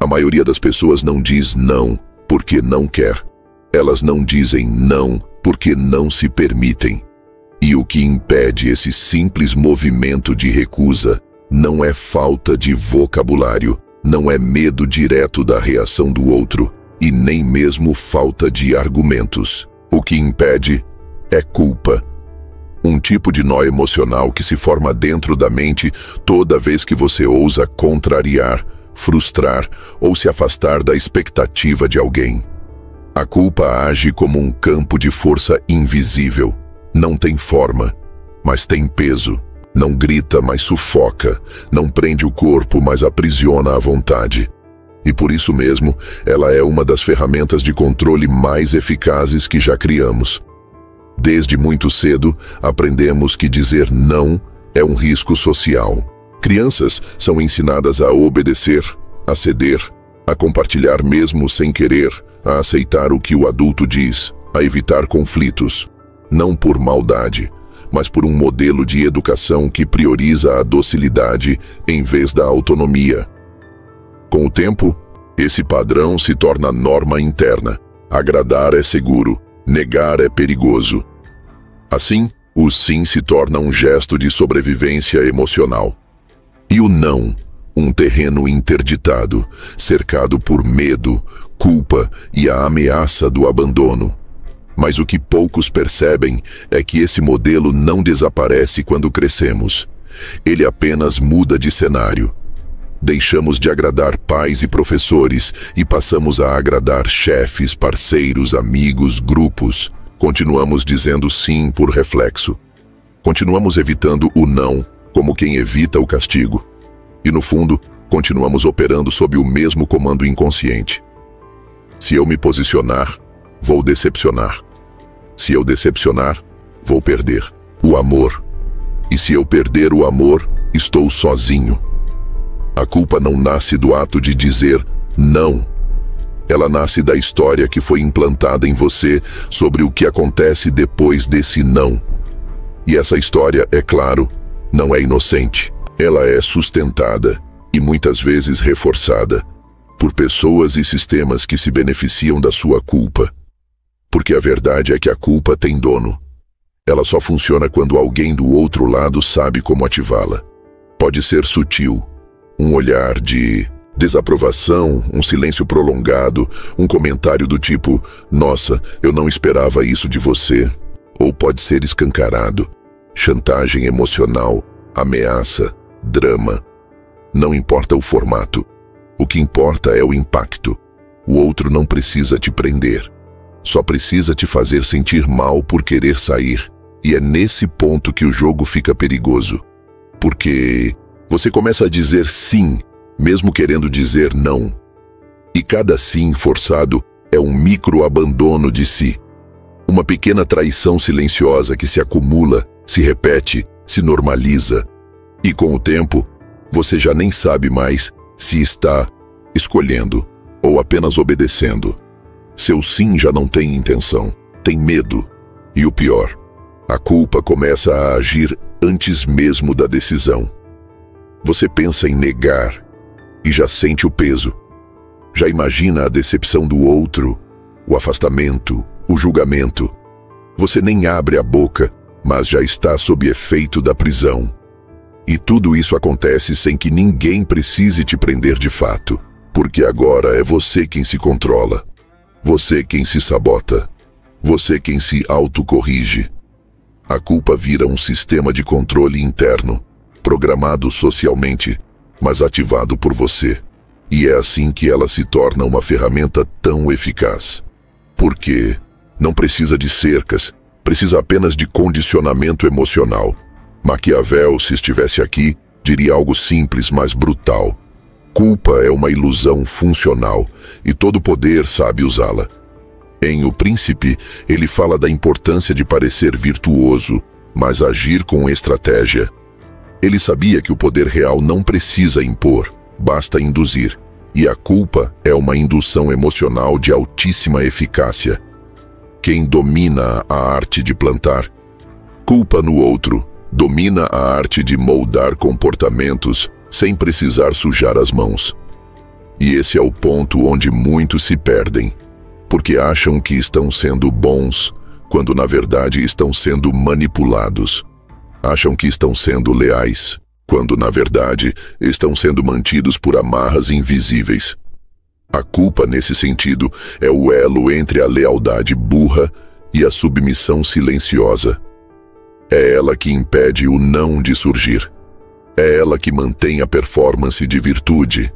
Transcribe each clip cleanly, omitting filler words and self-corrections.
A maioria das pessoas não diz não porque não quer. Elas não dizem não porque não se permitem. E o que impede esse simples movimento de recusa não é falta de vocabulário, não é medo direto da reação do outro e nem mesmo falta de argumentos. O que impede é culpa. Um tipo de nó emocional que se forma dentro da mente toda vez que você ousa contrariar, frustrar ou se afastar da expectativa de alguém. A culpa age como um campo de força invisível. Não tem forma, mas tem peso. Não grita, mas sufoca. Não prende o corpo, mas aprisiona a vontade. E por isso mesmo, ela é uma das ferramentas de controle mais eficazes que já criamos. Desde muito cedo, aprendemos que dizer não é um risco social. Crianças são ensinadas a obedecer, a ceder, a compartilhar mesmo sem querer, a aceitar o que o adulto diz, a evitar conflitos. Não por maldade, mas por um modelo de educação que prioriza a docilidade em vez da autonomia. Com o tempo, esse padrão se torna norma interna. Agradar é seguro, negar é perigoso. Assim, o sim se torna um gesto de sobrevivência emocional. E o não, um terreno interditado, cercado por medo, culpa e a ameaça do abandono. Mas o que poucos percebem é que esse modelo não desaparece quando crescemos. Ele apenas muda de cenário. Deixamos de agradar pais e professores e passamos a agradar chefes, parceiros, amigos, grupos. Continuamos dizendo sim por reflexo. Continuamos evitando o não como quem evita o castigo. E no fundo, continuamos operando sob o mesmo comando inconsciente. Se eu me posicionar, vou decepcionar. Se eu decepcionar, vou perder o amor. E se eu perder o amor, estou sozinho. A culpa não nasce do ato de dizer não. Ela nasce da história que foi implantada em você sobre o que acontece depois desse não. E essa história, é claro, não é inocente. Ela é sustentada e muitas vezes reforçada por pessoas e sistemas que se beneficiam da sua culpa. Porque a verdade é que a culpa tem dono. Ela só funciona quando alguém do outro lado sabe como ativá-la. Pode ser sutil, um olhar de desaprovação, um silêncio prolongado, um comentário do tipo, nossa, eu não esperava isso de você. Ou pode ser escancarado, chantagem emocional, ameaça, drama. Não importa o formato. O que importa é o impacto. O outro não precisa te prender. Só precisa te fazer sentir mal por querer sair. E é nesse ponto que o jogo fica perigoso. Porque você começa a dizer sim, mesmo querendo dizer não. E cada sim forçado é um micro-abandono de si. Uma pequena traição silenciosa que se acumula, se repete, se normaliza. E com o tempo, você já nem sabe mais se está escolhendo ou apenas obedecendo. Seu sim já não tem intenção, tem medo. E o pior, a culpa começa a agir antes mesmo da decisão. Você pensa em negar e já sente o peso. Já imagina a decepção do outro, o afastamento, o julgamento. Você nem abre a boca, mas já está sob efeito da prisão. E tudo isso acontece sem que ninguém precise te prender de fato, porque agora é você quem se controla. Você quem se sabota. Você quem se autocorrige. A culpa vira um sistema de controle interno, programado socialmente, mas ativado por você. E é assim que ela se torna uma ferramenta tão eficaz. Porque não precisa de cercas, precisa apenas de condicionamento emocional. Maquiavel, se estivesse aqui, diria algo simples, mas brutal. Culpa é uma ilusão funcional e todo poder sabe usá-la. Em O Príncipe, ele fala da importância de parecer virtuoso, mas agir com estratégia. Ele sabia que o poder real não precisa impor, basta induzir. E a culpa é uma indução emocional de altíssima eficácia. Quem domina a arte de plantar culpa no outro, domina a arte de moldar comportamentos sem precisar sujar as mãos. E esse é o ponto onde muitos se perdem, porque acham que estão sendo bons, quando na verdade estão sendo manipulados. Acham que estão sendo leais, quando na verdade estão sendo mantidos por amarras invisíveis. A culpa, nesse sentido, é o elo entre a lealdade burra e a submissão silenciosa. É ela que impede o não de surgir. É ela que mantém a performance de virtude.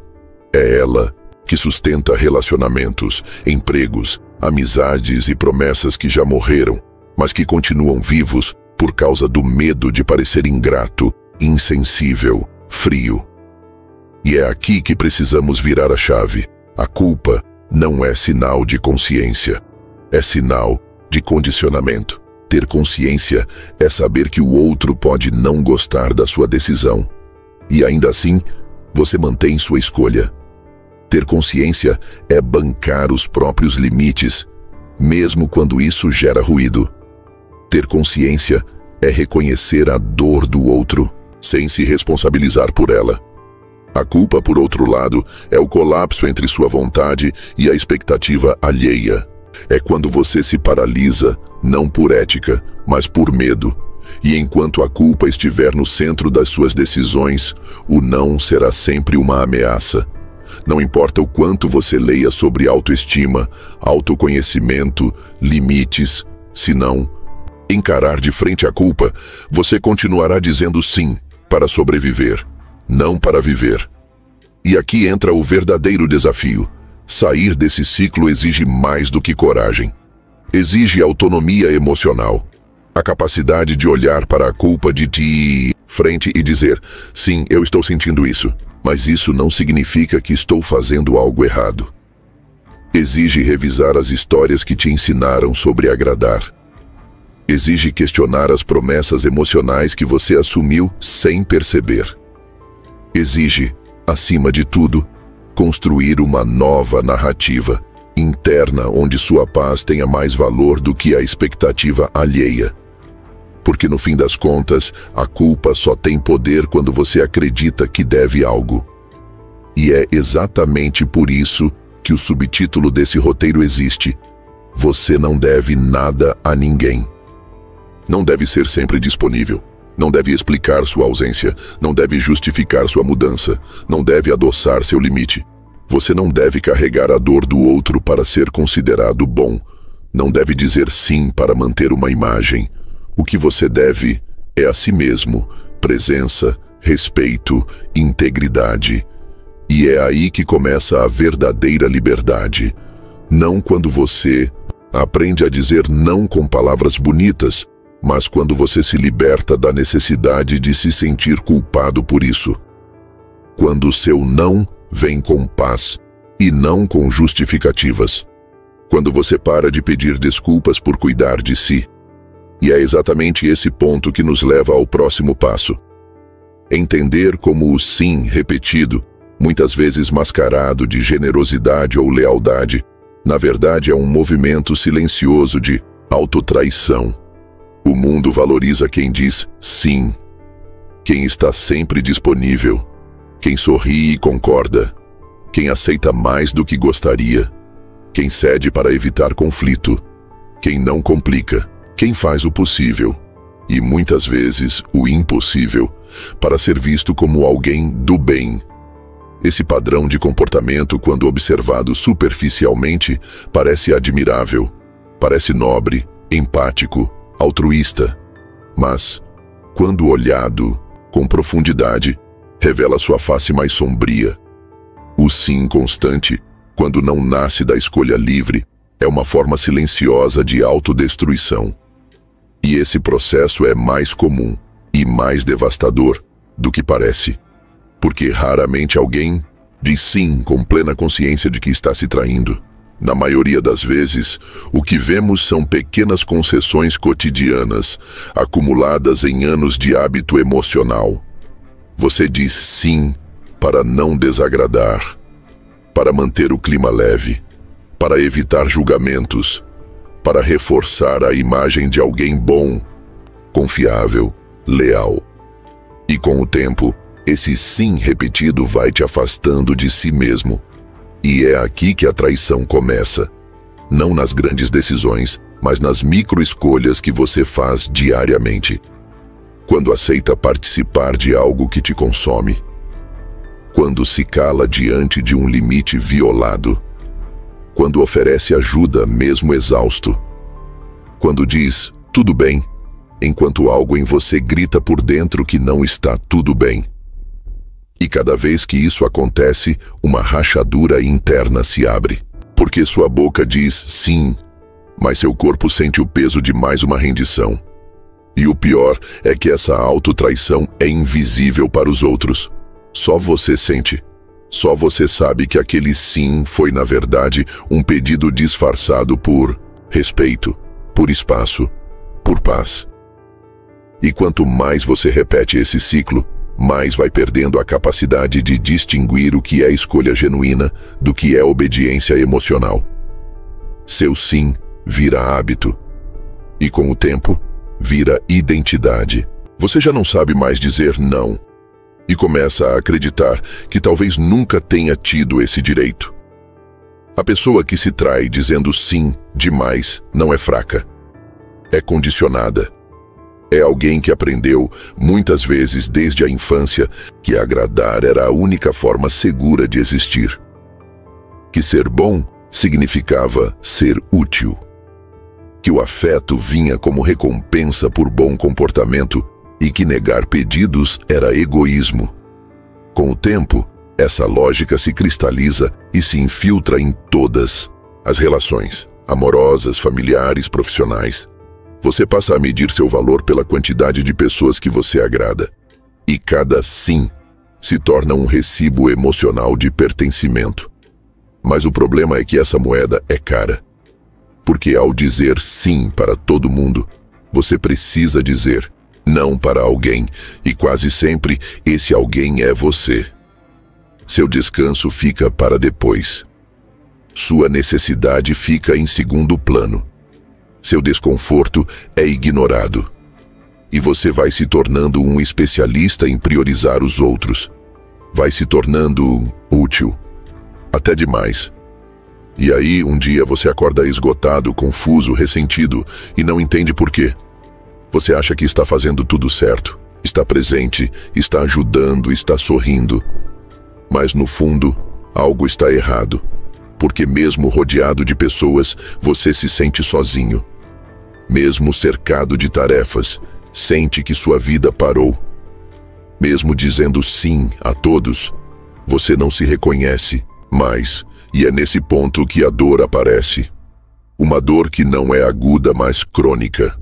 É ela que sustenta relacionamentos, empregos, amizades e promessas que já morreram, mas que continuam vivos por causa do medo de parecer ingrato, insensível, frio. E é aqui que precisamos virar a chave. A culpa não é sinal de consciência, é sinal de condicionamento. Ter consciência é saber que o outro pode não gostar da sua decisão, e ainda assim, você mantém sua escolha. Ter consciência é bancar os próprios limites, mesmo quando isso gera ruído. Ter consciência é reconhecer a dor do outro, sem se responsabilizar por ela. A culpa, por outro lado, é o colapso entre sua vontade e a expectativa alheia. É quando você se paralisa, não por ética, mas por medo. E enquanto a culpa estiver no centro das suas decisões, o não será sempre uma ameaça. Não importa o quanto você leia sobre autoestima, autoconhecimento, limites, se não encarar de frente a culpa, você continuará dizendo sim para sobreviver, não para viver. E aqui entra o verdadeiro desafio. Sair desse ciclo exige mais do que coragem. Exige autonomia emocional. A capacidade de olhar para a culpa de frente e dizer, sim, eu estou sentindo isso, mas isso não significa que estou fazendo algo errado. Exige revisar as histórias que te ensinaram sobre agradar. Exige questionar as promessas emocionais que você assumiu sem perceber. Exige, acima de tudo, construir uma nova narrativa interna onde sua paz tenha mais valor do que a expectativa alheia. Porque no fim das contas, a culpa só tem poder quando você acredita que deve algo. E é exatamente por isso que o subtítulo desse roteiro existe. Você não deve nada a ninguém. Não deve ser sempre disponível. Não deve explicar sua ausência. Não deve justificar sua mudança. Não deve adoçar seu limite. Você não deve carregar a dor do outro para ser considerado bom. Não deve dizer sim para manter uma imagem. O que você deve é a si mesmo, presença, respeito, integridade. E é aí que começa a verdadeira liberdade. Não quando você aprende a dizer não com palavras bonitas, mas quando você se liberta da necessidade de se sentir culpado por isso. Quando o seu não vem com paz e não com justificativas. Quando você para de pedir desculpas por cuidar de si. E é exatamente esse ponto que nos leva ao próximo passo. Entender como o sim repetido, muitas vezes mascarado de generosidade ou lealdade, na verdade é um movimento silencioso de autotraição. O mundo valoriza quem diz sim, quem está sempre disponível, quem sorri e concorda, quem aceita mais do que gostaria, quem cede para evitar conflito, quem não complica, quem faz o possível, e muitas vezes o impossível, para ser visto como alguém do bem. Esse padrão de comportamento, quando observado superficialmente, parece admirável, parece nobre, empático, altruísta, mas, quando olhado com profundidade, revela sua face mais sombria. O sim constante, quando não nasce da escolha livre, é uma forma silenciosa de autodestruição. E esse processo é mais comum e mais devastador do que parece, porque raramente alguém diz sim com plena consciência de que está se traindo. Na maioria das vezes, o que vemos são pequenas concessões cotidianas, acumuladas em anos de hábito emocional. Você diz sim para não desagradar, para manter o clima leve, para evitar julgamentos, para reforçar a imagem de alguém bom, confiável, leal. E com o tempo, esse sim repetido vai te afastando de si mesmo. E é aqui que a traição começa. Não nas grandes decisões, mas nas micro-escolhas que você faz diariamente. Quando aceita participar de algo que te consome. Quando se cala diante de um limite violado. Quando oferece ajuda mesmo exausto. Quando diz, tudo bem, enquanto algo em você grita por dentro que não está tudo bem. E cada vez que isso acontece, uma rachadura interna se abre. Porque sua boca diz sim, mas seu corpo sente o peso de mais uma rendição. E o pior é que essa autotraição é invisível para os outros. Só você sente. Só você sabe que aquele sim foi, na verdade, um pedido disfarçado por respeito, por espaço, por paz. E quanto mais você repete esse ciclo, mais vai perdendo a capacidade de distinguir o que é escolha genuína do que é obediência emocional. Seu sim vira hábito. E com o tempo, vira identidade. Você já não sabe mais dizer não. E começa a acreditar que talvez nunca tenha tido esse direito. A pessoa que se trai dizendo sim demais não é fraca. É condicionada. É alguém que aprendeu, muitas vezes desde a infância, que agradar era a única forma segura de existir. Que ser bom significava ser útil. Que o afeto vinha como recompensa por bom comportamento e que negar pedidos era egoísmo. Com o tempo, essa lógica se cristaliza e se infiltra em todas as relações, amorosas, familiares, profissionais. Você passa a medir seu valor pela quantidade de pessoas que você agrada. E cada sim se torna um recibo emocional de pertencimento. Mas o problema é que essa moeda é cara. Porque ao dizer sim para todo mundo, você precisa dizer não para alguém, e quase sempre esse alguém é você. Seu descanso fica para depois. Sua necessidade fica em segundo plano. Seu desconforto é ignorado. E você vai se tornando um especialista em priorizar os outros. Vai se tornando útil. Até demais. E aí, um dia você acorda esgotado, confuso, ressentido e não entende por quê. Você acha que está fazendo tudo certo, está presente, está ajudando, está sorrindo. Mas no fundo, algo está errado. Porque mesmo rodeado de pessoas, você se sente sozinho. Mesmo cercado de tarefas, sente que sua vida parou. Mesmo dizendo sim a todos, você não se reconhece mais, e é nesse ponto que a dor aparece. Uma dor que não é aguda, mas crônica.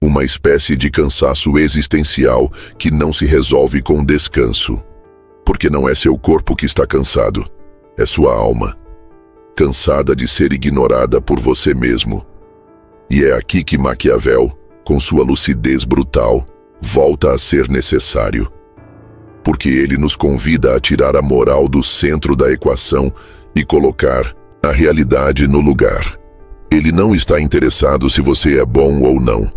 Uma espécie de cansaço existencial que não se resolve com descanso. Porque não é seu corpo que está cansado, é sua alma. Cansada de ser ignorada por você mesmo. E é aqui que Maquiavel, com sua lucidez brutal, volta a ser necessário. Porque ele nos convida a tirar a moral do centro da equação e colocar a realidade no lugar. Ele não está interessado se você é bom ou não.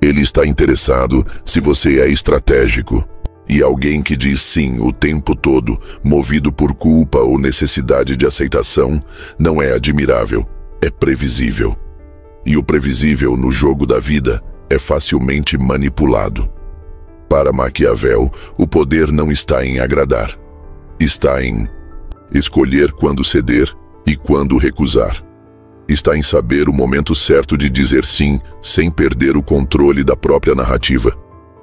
Ele está interessado se você é estratégico. E alguém que diz sim o tempo todo, movido por culpa ou necessidade de aceitação, não é admirável, é previsível. E o previsível no jogo da vida é facilmente manipulado. Para Maquiavel, o poder não está em agradar. Está em escolher quando ceder e quando recusar. Está em saber o momento certo de dizer sim, sem perder o controle da própria narrativa.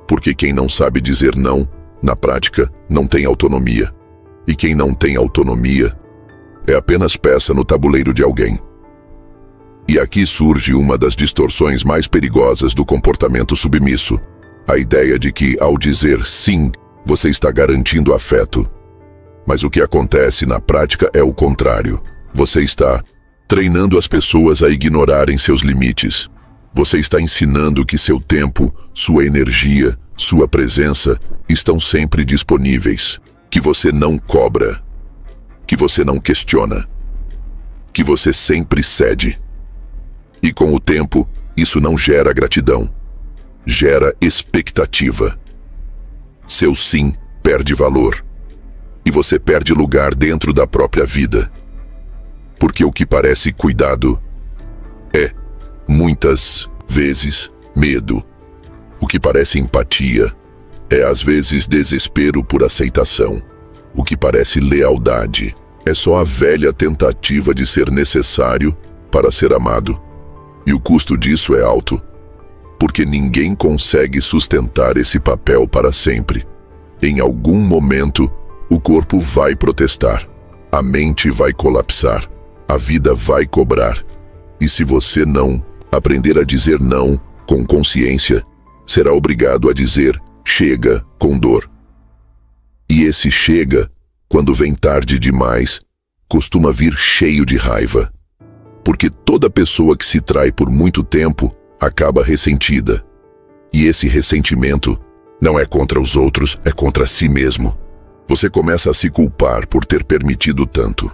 Porque quem não sabe dizer não, na prática, não tem autonomia. E quem não tem autonomia é apenas peça no tabuleiro de alguém. E aqui surge uma das distorções mais perigosas do comportamento submisso. A ideia de que, ao dizer sim, você está garantindo afeto. Mas o que acontece na prática é o contrário. Você está treinando as pessoas a ignorarem seus limites. Você está ensinando que seu tempo, sua energia, sua presença estão sempre disponíveis. Que você não cobra. Que você não questiona. Que você sempre cede. E com o tempo, isso não gera gratidão. Gera expectativa. Seu sim perde valor. E você perde lugar dentro da própria vida. Porque o que parece cuidado é, muitas vezes, medo. O que parece empatia é, às vezes, desespero por aceitação. O que parece lealdade é só a velha tentativa de ser necessário para ser amado. E o custo disso é alto, porque ninguém consegue sustentar esse papel para sempre. Em algum momento, o corpo vai protestar, a mente vai colapsar, a vida vai cobrar. E se você não aprender a dizer não com consciência, será obrigado a dizer chega com dor. E esse chega, quando vem tarde demais, costuma vir cheio de raiva. Porque toda pessoa que se trai por muito tempo acaba ressentida. E esse ressentimento não é contra os outros, é contra si mesmo. Você começa a se culpar por ter permitido tanto,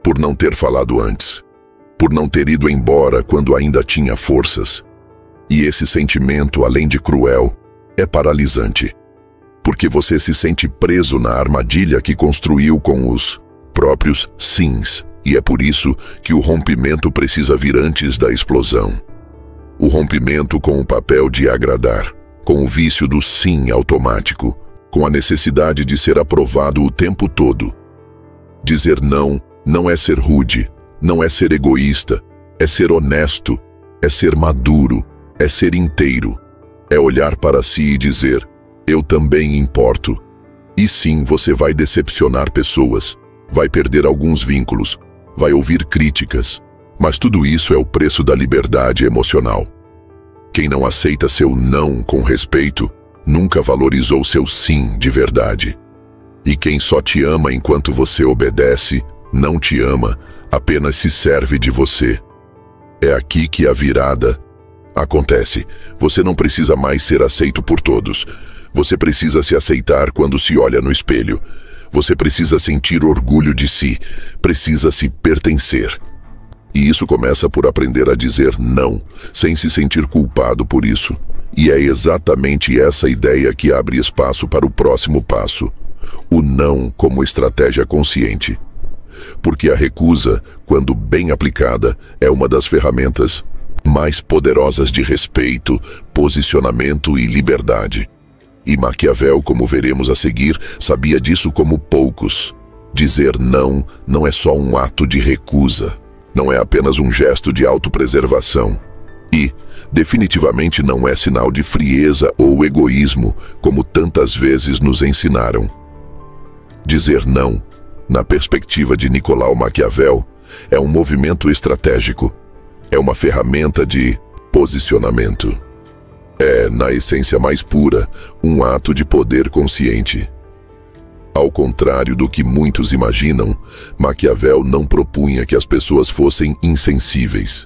por não ter falado antes, por não ter ido embora quando ainda tinha forças. E esse sentimento, além de cruel, é paralisante, porque você se sente preso na armadilha que construiu com os próprios sims, e é por isso que o rompimento precisa vir antes da explosão. O rompimento com o papel de agradar, com o vício do sim automático, com a necessidade de ser aprovado o tempo todo. Dizer não não é ser rude, não é ser egoísta, é ser honesto, é ser maduro, é ser inteiro. É olhar para si e dizer, eu também importo. E sim, você vai decepcionar pessoas, vai perder alguns vínculos, vai ouvir críticas, mas tudo isso é o preço da liberdade emocional. Quem não aceita seu não com respeito, nunca valorizou seu sim de verdade. E quem só te ama enquanto você obedece, não te ama, apenas se serve de você. É aqui que a virada acontece. Você não precisa mais ser aceito por todos. Você precisa se aceitar quando se olha no espelho. Você precisa sentir orgulho de si. Precisa se pertencer. E isso começa por aprender a dizer não, sem se sentir culpado por isso. E é exatamente essa ideia que abre espaço para o próximo passo. O não como estratégia consciente. Porque a recusa, quando bem aplicada, é uma das ferramentas mais poderosas de respeito, posicionamento e liberdade. E Maquiavel, como veremos a seguir, sabia disso como poucos. Dizer não não é só um ato de recusa, não é apenas um gesto de autopreservação. E, definitivamente, não é sinal de frieza ou egoísmo, como tantas vezes nos ensinaram. Dizer não, na perspectiva de Nicolau Maquiavel, é um movimento estratégico. É uma ferramenta de posicionamento. É, na essência mais pura, um ato de poder consciente. Ao contrário do que muitos imaginam, Maquiavel não propunha que as pessoas fossem insensíveis.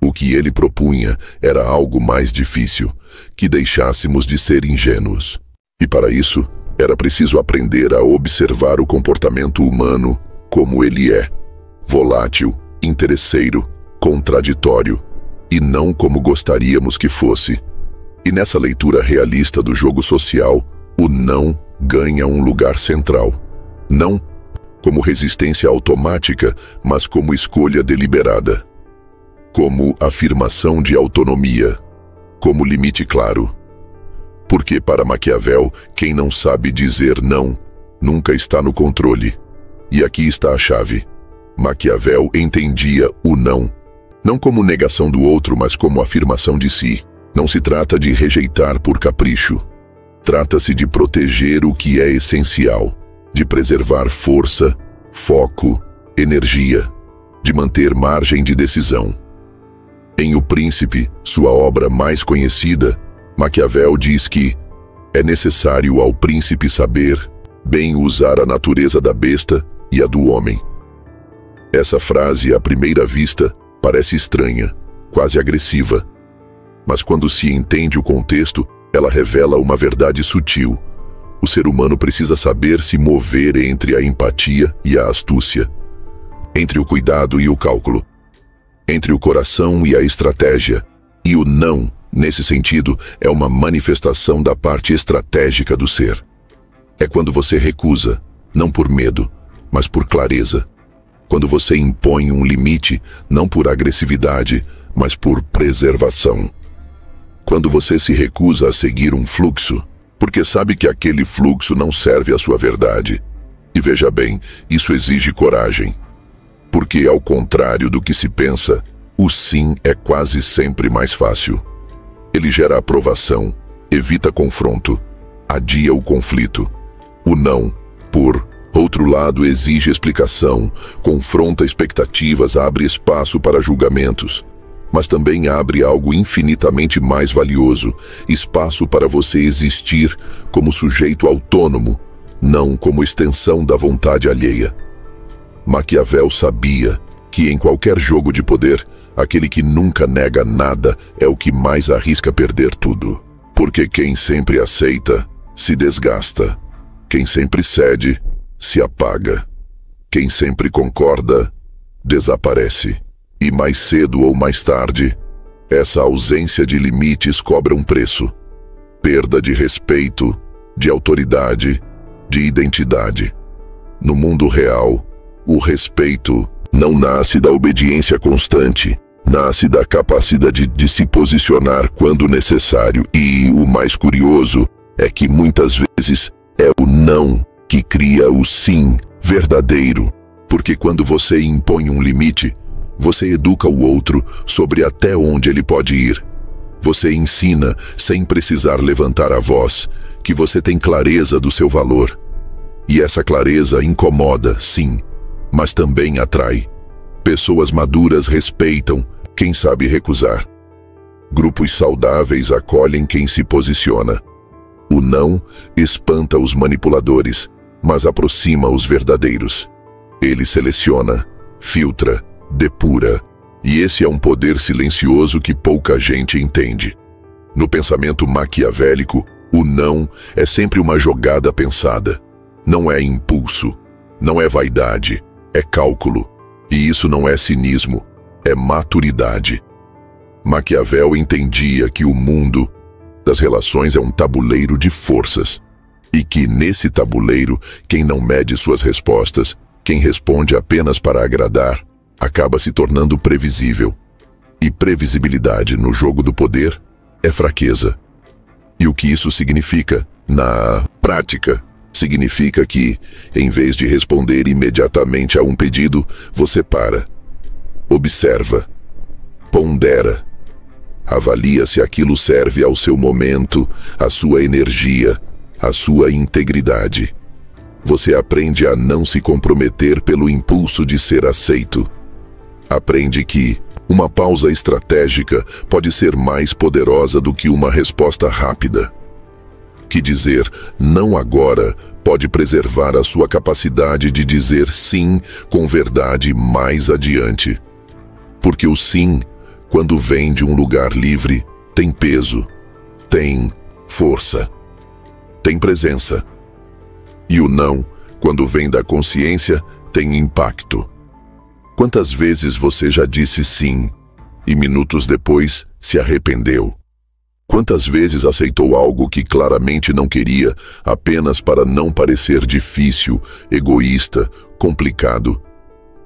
O que ele propunha era algo mais difícil, que deixássemos de ser ingênuos. E para isso, era preciso aprender a observar o comportamento humano como ele é, volátil, interesseiro, contraditório, e não como gostaríamos que fosse. E nessa leitura realista do jogo social, o não ganha um lugar central. Não como resistência automática, mas como escolha deliberada. Como afirmação de autonomia, como limite claro. Porque para Maquiavel, quem não sabe dizer não, nunca está no controle. E aqui está a chave. Maquiavel entendia o não como negação do outro, mas como afirmação de si. Não se trata de rejeitar por capricho. Trata-se de proteger o que é essencial, de preservar força, foco, energia, de manter margem de decisão. Em O Príncipe, sua obra mais conhecida, Maquiavel diz que é necessário ao príncipe saber bem usar a natureza da besta e a do homem. Essa frase, à primeira vista, parece estranha, quase agressiva. Mas quando se entende o contexto, ela revela uma verdade sutil. O ser humano precisa saber se mover entre a empatia e a astúcia, entre o cuidado e o cálculo, entre o coração e a estratégia. E o não, nesse sentido, é uma manifestação da parte estratégica do ser. É quando você recusa, não por medo, mas por clareza. Quando você impõe um limite, não por agressividade, mas por preservação. Quando você se recusa a seguir um fluxo, porque sabe que aquele fluxo não serve à sua verdade. E veja bem, isso exige coragem. Porque, ao contrário do que se pensa, o sim é quase sempre mais fácil. Ele gera aprovação, evita confronto, adia o conflito. O não, por outro lado, exige explicação, confronta expectativas, abre espaço para julgamentos, mas também abre algo infinitamente mais valioso, espaço para você existir como sujeito autônomo, não como extensão da vontade alheia. Maquiavel sabia que em qualquer jogo de poder, aquele que nunca nega nada é o que mais arrisca perder tudo. Porque quem sempre aceita, se desgasta. Quem sempre cede, se apaga. Quem sempre concorda, desaparece. E mais cedo ou mais tarde, essa ausência de limites cobra um preço. Perda de respeito, de autoridade, de identidade. No mundo real, o respeito não nasce da obediência constante, nasce da capacidade de se posicionar quando necessário. E o mais curioso é que muitas vezes é o não que cria o sim verdadeiro. Porque quando você impõe um limite, você educa o outro sobre até onde ele pode ir. Você ensina, sem precisar levantar a voz, que você tem clareza do seu valor. E essa clareza incomoda, sim, mas também atrai. Pessoas maduras respeitam quem sabe recusar. Grupos saudáveis acolhem quem se posiciona. O não espanta os manipuladores, mas aproxima os verdadeiros. Ele seleciona, filtra, depura, e esse é um poder silencioso que pouca gente entende. No pensamento maquiavélico, o não é sempre uma jogada pensada. Não é impulso, não é vaidade, é cálculo. E isso não é cinismo, é maturidade. Maquiavel entendia que o mundo das relações é um tabuleiro de forças. E que nesse tabuleiro, quem não mede suas respostas, quem responde apenas para agradar, acaba se tornando previsível. E previsibilidade no jogo do poder é fraqueza. E o que isso significa? Na prática, significa que, em vez de responder imediatamente a um pedido, você para, observa, pondera, avalia se aquilo serve ao seu momento, à sua energia, à sua integridade. Você aprende a não se comprometer pelo impulso de ser aceito. Aprende que uma pausa estratégica pode ser mais poderosa do que uma resposta rápida. Que dizer não agora pode preservar a sua capacidade de dizer sim com verdade mais adiante. Porque o sim, quando vem de um lugar livre, tem peso, tem força, tem presença. E o não, quando vem da consciência, tem impacto. Quantas vezes você já disse sim e minutos depois se arrependeu? Quantas vezes aceitou algo que claramente não queria apenas para não parecer difícil, egoísta, complicado?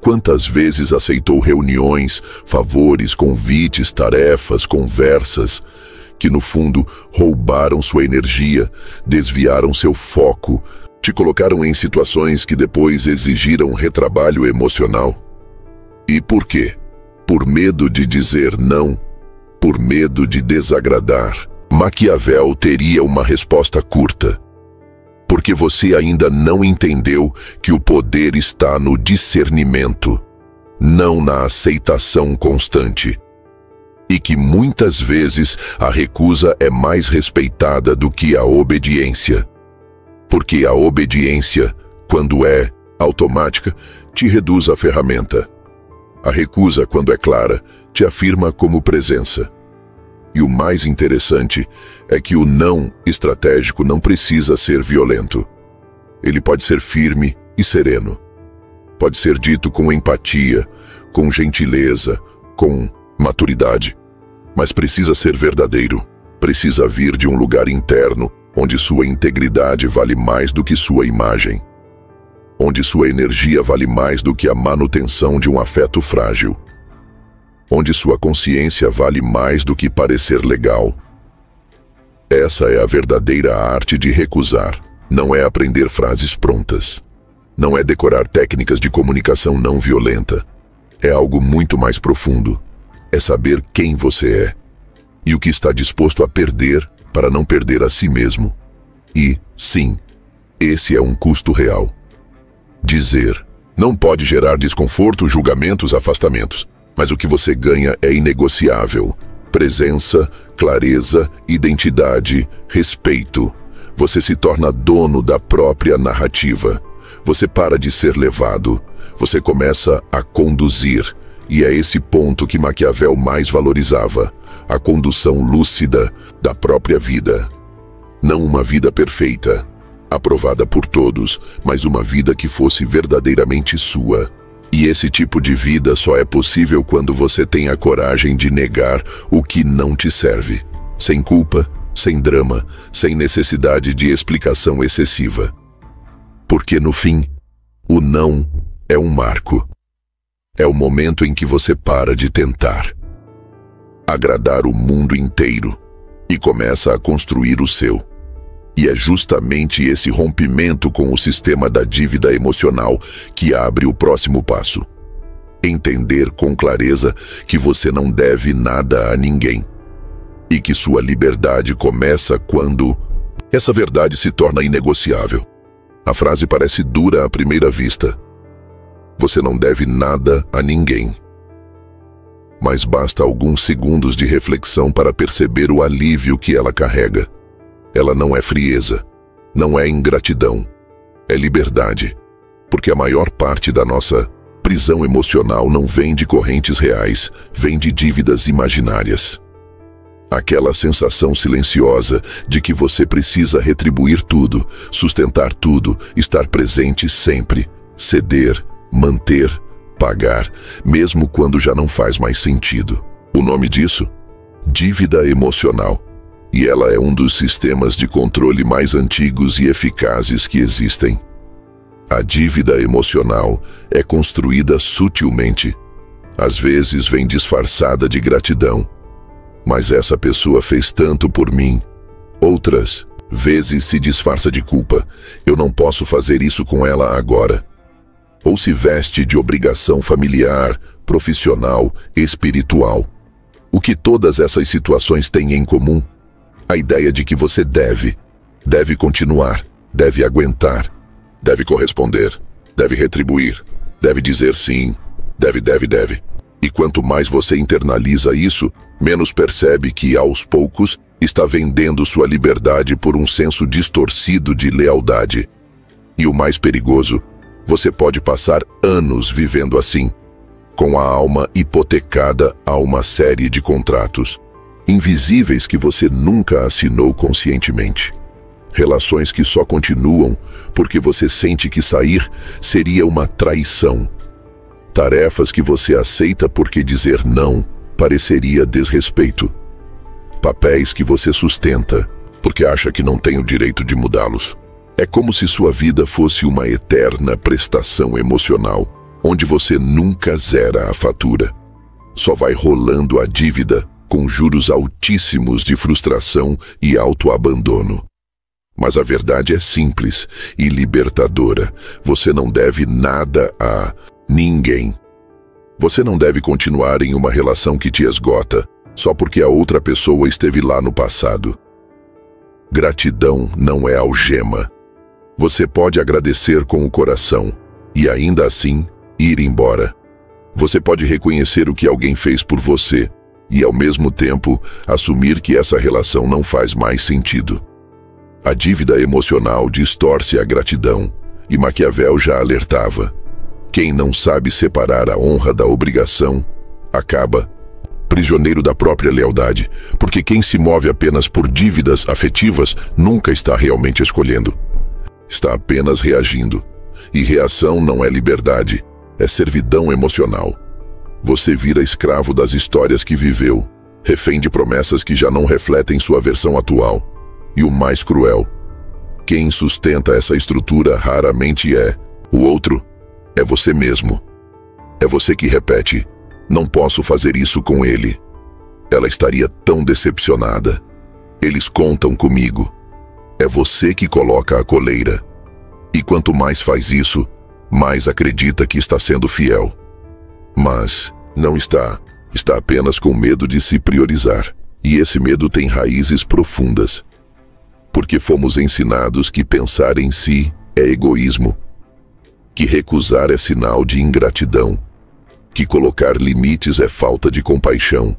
Quantas vezes aceitou reuniões, favores, convites, tarefas, conversas, que no fundo roubaram sua energia, desviaram seu foco, te colocaram em situações que depois exigiram retrabalho emocional? E por quê? Por medo de dizer não, por medo de desagradar. Maquiavel teria uma resposta curta. Porque você ainda não entendeu que o poder está no discernimento, não na aceitação constante. E que muitas vezes a recusa é mais respeitada do que a obediência. Porque a obediência, quando é automática, te reduz a ferramenta. A recusa, quando é clara, te afirma como presença. E o mais interessante é que o não estratégico não precisa ser violento. Ele pode ser firme e sereno. Pode ser dito com empatia, com gentileza, com maturidade. Mas precisa ser verdadeiro. Precisa vir de um lugar interno, onde sua integridade vale mais do que sua imagem. onde sua energia vale mais do que a manutenção de um afeto frágil, onde sua consciência vale mais do que parecer legal. Essa é a verdadeira arte de recusar. Não é aprender frases prontas. Não é decorar técnicas de comunicação não violenta. É algo muito mais profundo. É saber quem você é e o que está disposto a perder para não perder a si mesmo. E, sim, esse é um custo real. Dizer não pode gerar desconforto, julgamentos, afastamentos, mas o que você ganha é inegociável. Presença, clareza, identidade, respeito. Você se torna dono da própria narrativa. Você para de ser levado. Você começa a conduzir. E é esse ponto que Maquiavel mais valorizava: a condução lúcida da própria vida. Não uma vida perfeita, aprovada por todos, mas uma vida que fosse verdadeiramente sua. E esse tipo de vida só é possível quando você tem a coragem de negar o que não te serve. Sem culpa, sem drama, sem necessidade de explicação excessiva. Porque no fim, o não é um marco. É o momento em que você para de tentar agradar o mundo inteiro e começa a construir o seu. E é justamente esse rompimento com o sistema da dívida emocional que abre o próximo passo. Entender com clareza que você não deve nada a ninguém. E que sua liberdade começa quando essa verdade se torna inegociável. A frase parece dura à primeira vista. Você não deve nada a ninguém. Mas basta alguns segundos de reflexão para perceber o alívio que ela carrega. Ela não é frieza, não é ingratidão, é liberdade, porque a maior parte da nossa prisão emocional não vem de correntes reais, vem de dívidas imaginárias. Aquela sensação silenciosa de que você precisa retribuir tudo, sustentar tudo, estar presente sempre, ceder, manter, pagar, mesmo quando já não faz mais sentido. O nome disso? Dívida emocional. E ela é um dos sistemas de controle mais antigos e eficazes que existem. A dívida emocional é construída sutilmente. Às vezes vem disfarçada de gratidão. Mas essa pessoa fez tanto por mim. Outras vezes se disfarça de culpa. Eu não posso fazer isso com ela agora. Ou se veste de obrigação familiar, profissional, espiritual. O que todas essas situações têm em comum? A ideia de que você deve continuar, deve aguentar, deve corresponder, deve retribuir, deve dizer sim, deve. E quanto mais você internaliza isso, menos percebe que, aos poucos, está vendendo sua liberdade por um senso distorcido de lealdade. E o mais perigoso, você pode passar anos vivendo assim, com a alma hipotecada a uma série de contratos invisíveis que você nunca assinou conscientemente. Relações que só continuam porque você sente que sair seria uma traição. Tarefas que você aceita porque dizer não pareceria desrespeito. Papéis que você sustenta porque acha que não tem o direito de mudá-los. É como se sua vida fosse uma eterna prestação emocional, onde você nunca zera a fatura. Só vai rolando a dívida com juros altíssimos de frustração e autoabandono. Mas a verdade é simples e libertadora. Você não deve nada a ninguém. Você não deve continuar em uma relação que te esgota só porque a outra pessoa esteve lá no passado. Gratidão não é algema. Você pode agradecer com o coração e ainda assim ir embora. Você pode reconhecer o que alguém fez por você e, ao mesmo tempo, assumir que essa relação não faz mais sentido. A dívida emocional distorce a gratidão, e Maquiavel já alertava. Quem não sabe separar a honra da obrigação, acaba prisioneiro da própria lealdade, porque quem se move apenas por dívidas afetivas nunca está realmente escolhendo. Está apenas reagindo. E reação não é liberdade, é servidão emocional. Você vira escravo das histórias que viveu, refém de promessas que já não refletem sua versão atual. E o mais cruel, quem sustenta essa estrutura raramente é O outro é você mesmo. É você que repete: não posso fazer isso com ele. Ela estaria tão decepcionada. Eles contam comigo. É você que coloca a coleira. E quanto mais faz isso, mais acredita que está sendo fiel. Mas não está. Está apenas com medo de se priorizar. E esse medo tem raízes profundas. Porque fomos ensinados que pensar em si é egoísmo. Que recusar é sinal de ingratidão. Que colocar limites é falta de compaixão.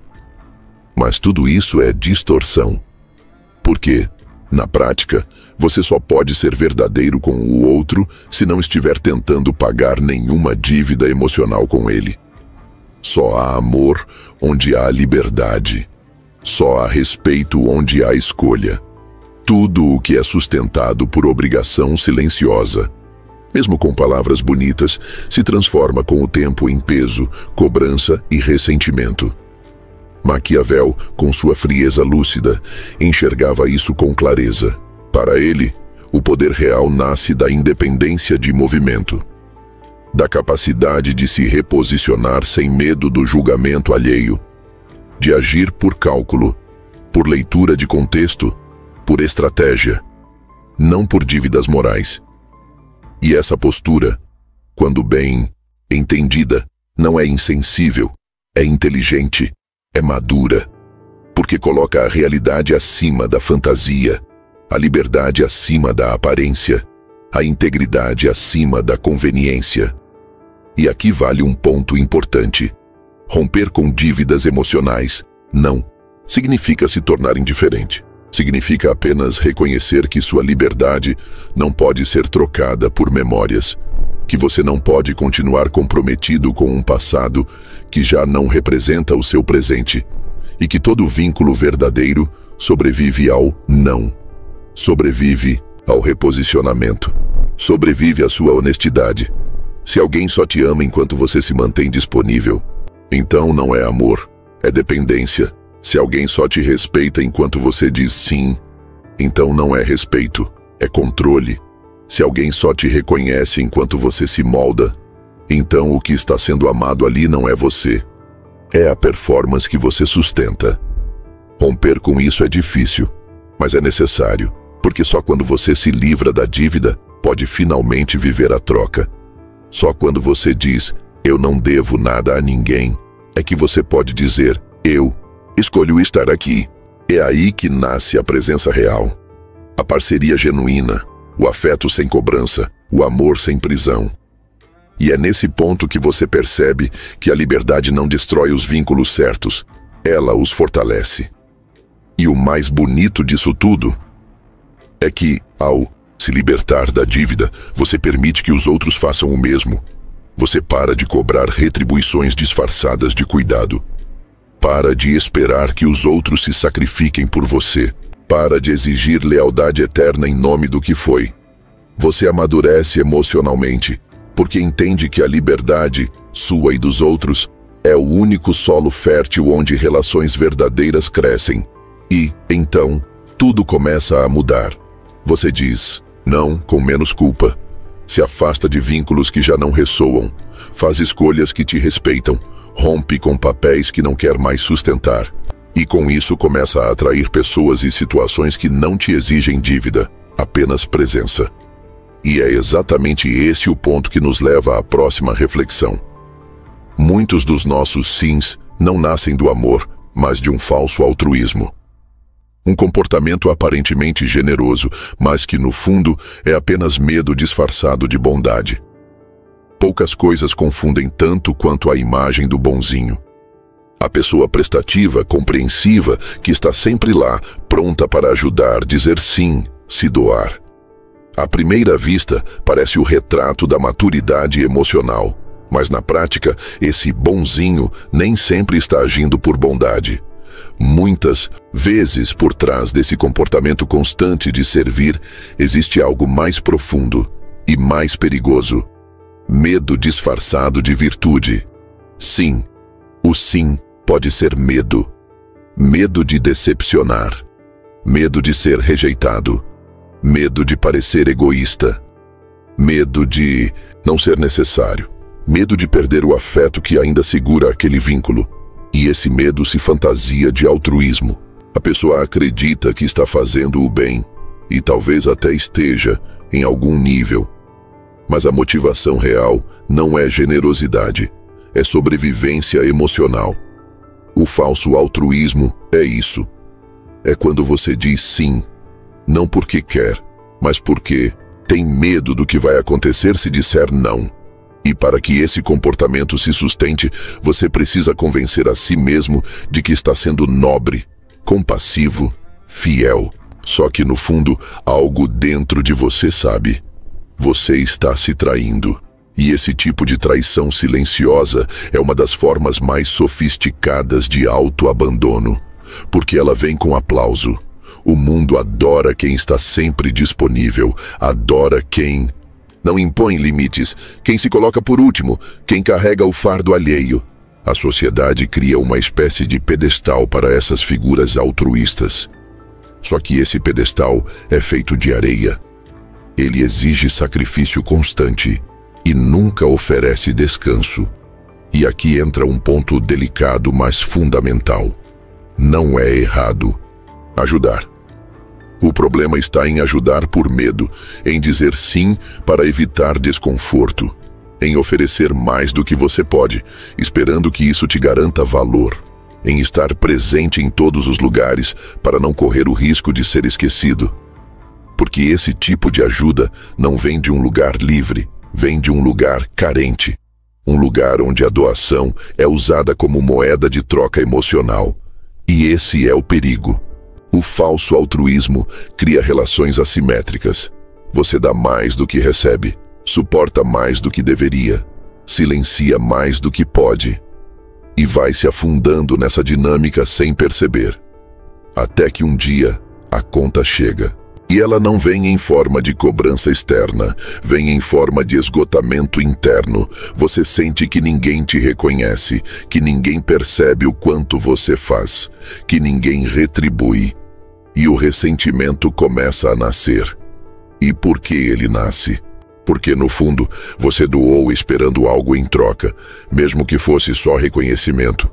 Mas tudo isso é distorção. Porque, na prática, você só pode ser verdadeiro com o outro se não estiver tentando pagar nenhuma dívida emocional com ele. Só há amor onde há liberdade. Só há respeito onde há escolha. Tudo o que é sustentado por obrigação silenciosa, mesmo com palavras bonitas, se transforma com o tempo em peso, cobrança e ressentimento. Maquiavel, com sua frieza lúcida, enxergava isso com clareza. Para ele, o poder real nasce da independência de movimento, da capacidade de se reposicionar sem medo do julgamento alheio, de agir por cálculo, por leitura de contexto, por estratégia, não por dívidas morais. E essa postura, quando bem entendida, não é insensível, é inteligente, é madura, porque coloca a realidade acima da fantasia, a liberdade acima da aparência, a integridade acima da conveniência. E aqui vale um ponto importante. Romper com dívidas emocionais não significa se tornar indiferente. Significa apenas reconhecer que sua liberdade não pode ser trocada por memórias, que você não pode continuar comprometido com um passado que já não representa o seu presente, e que todo vínculo verdadeiro sobrevive ao não, sobrevive ao reposicionamento, sobrevive à sua honestidade. Se alguém só te ama enquanto você se mantém disponível, então não é amor, é dependência. Se alguém só te respeita enquanto você diz sim, então não é respeito, é controle. Se alguém só te reconhece enquanto você se molda, então o que está sendo amado ali não é você, é a performance que você sustenta. Romper com isso é difícil, mas é necessário, porque só quando você se livra da dívida, pode finalmente viver a troca. Só quando você diz, eu não devo nada a ninguém, é que você pode dizer, eu escolho estar aqui. É aí que nasce a presença real, a parceria genuína, o afeto sem cobrança, o amor sem prisão. E é nesse ponto que você percebe que a liberdade não destrói os vínculos certos, ela os fortalece. E o mais bonito disso tudo é que, ao se libertar da dívida, você permite que os outros façam o mesmo. Você para de cobrar retribuições disfarçadas de cuidado. Para de esperar que os outros se sacrifiquem por você. Para de exigir lealdade eterna em nome do que foi. Você amadurece emocionalmente, porque entende que a liberdade, sua e dos outros, é o único solo fértil onde relações verdadeiras crescem. E, então, tudo começa a mudar. Você diz não com menos culpa. Se afasta de vínculos que já não ressoam. Faz escolhas que te respeitam. Rompe com papéis que não quer mais sustentar. E com isso começa a atrair pessoas e situações que não te exigem dívida, apenas presença. E é exatamente esse o ponto que nos leva à próxima reflexão. Muitos dos nossos sims não nascem do amor, mas de um falso altruísmo. Um comportamento aparentemente generoso, mas que no fundo é apenas medo disfarçado de bondade. Poucas coisas confundem tanto quanto a imagem do bonzinho. A pessoa prestativa, compreensiva, que está sempre lá, pronta para ajudar, dizer sim, se doar. À primeira vista, parece o retrato da maturidade emocional, mas na prática, esse bonzinho nem sempre está agindo por bondade. Muitas vezes, por trás desse comportamento constante de servir, existe algo mais profundo e mais perigoso. Medo disfarçado de virtude. Sim, o sim pode ser medo. Medo de decepcionar. Medo de ser rejeitado. Medo de parecer egoísta. Medo de não ser necessário. Medo de perder o afeto que ainda segura aquele vínculo. E esse medo se fantasia de altruísmo. A pessoa acredita que está fazendo o bem, e talvez até esteja em algum nível. Mas a motivação real não é generosidade, é sobrevivência emocional. O falso altruísmo é isso. É quando você diz sim, não porque quer, mas porque tem medo do que vai acontecer se disser não. E para que esse comportamento se sustente, você precisa convencer a si mesmo de que está sendo nobre, compassivo, fiel. Só que no fundo, algo dentro de você sabe. Você está se traindo. E esse tipo de traição silenciosa é uma das formas mais sofisticadas de autoabandono, porque ela vem com aplauso. O mundo adora quem está sempre disponível, adora quem não impõe limites, quem se coloca por último, quem carrega o fardo alheio. A sociedade cria uma espécie de pedestal para essas figuras altruístas. Só que esse pedestal é feito de areia. Ele exige sacrifício constante e nunca oferece descanso. E aqui entra um ponto delicado, mas fundamental. Não é errado ajudar. O problema está em ajudar por medo, em dizer sim para evitar desconforto, em oferecer mais do que você pode, esperando que isso te garanta valor, em estar presente em todos os lugares para não correr o risco de ser esquecido. Porque esse tipo de ajuda não vem de um lugar livre, vem de um lugar carente. Um lugar onde a doação é usada como moeda de troca emocional. E esse é o perigo. O falso altruísmo cria relações assimétricas. Você dá mais do que recebe, suporta mais do que deveria, silencia mais do que pode, e vai se afundando nessa dinâmica sem perceber. Até que um dia a conta chega. E ela não vem em forma de cobrança externa, vem em forma de esgotamento interno. Você sente que ninguém te reconhece, que ninguém percebe o quanto você faz, que ninguém retribui. E o ressentimento começa a nascer. E por que ele nasce? Porque, no fundo, você doou esperando algo em troca, mesmo que fosse só reconhecimento.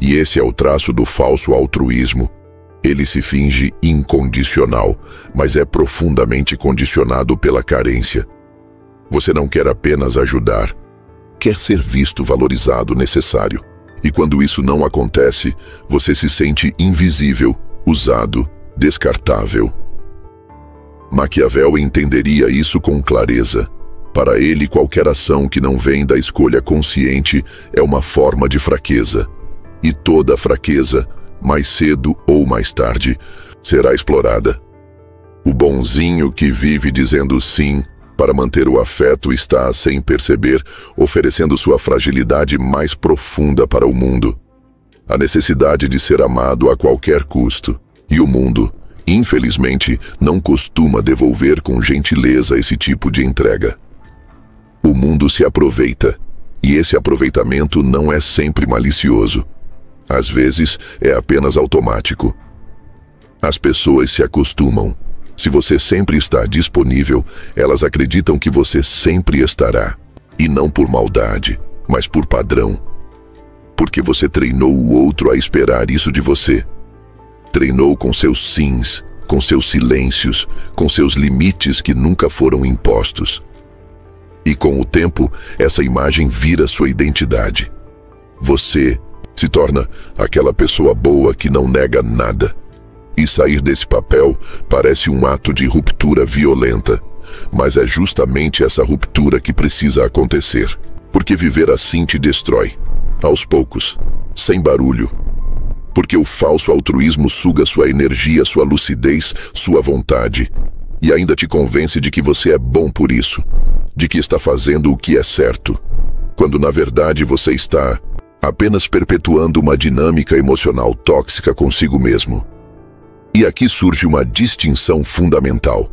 E esse é o traço do falso altruísmo. Ele se finge incondicional, mas é profundamente condicionado pela carência. Você não quer apenas ajudar, quer ser visto, valorizado, necessário. E quando isso não acontece, você se sente invisível, usado, descartável. Maquiavel entenderia isso com clareza. Para ele, qualquer ação que não vem da escolha consciente é uma forma de fraqueza. E toda fraqueza, mais cedo ou mais tarde, será explorada. O bonzinho que vive dizendo sim para manter o afeto está, sem perceber, oferecendo sua fragilidade mais profunda para o mundo. A necessidade de ser amado a qualquer custo. E o mundo, infelizmente, não costuma devolver com gentileza esse tipo de entrega. O mundo se aproveita, e esse aproveitamento não é sempre malicioso. Às vezes, é apenas automático. As pessoas se acostumam. Se você sempre está disponível, elas acreditam que você sempre estará. E não por maldade, mas por padrão. Porque você treinou o outro a esperar isso de você. Treinou com seus sims, com seus silêncios, com seus limites que nunca foram impostos. E com o tempo, essa imagem vira sua identidade. Você se torna aquela pessoa boa que não nega nada. E sair desse papel parece um ato de ruptura violenta, mas é justamente essa ruptura que precisa acontecer. Porque viver assim te destrói, aos poucos, sem barulho. Porque o falso altruísmo suga sua energia, sua lucidez, sua vontade, e ainda te convence de que você é bom por isso, de que está fazendo o que é certo, quando na verdade você está apenas perpetuando uma dinâmica emocional tóxica consigo mesmo. E aqui surge uma distinção fundamental.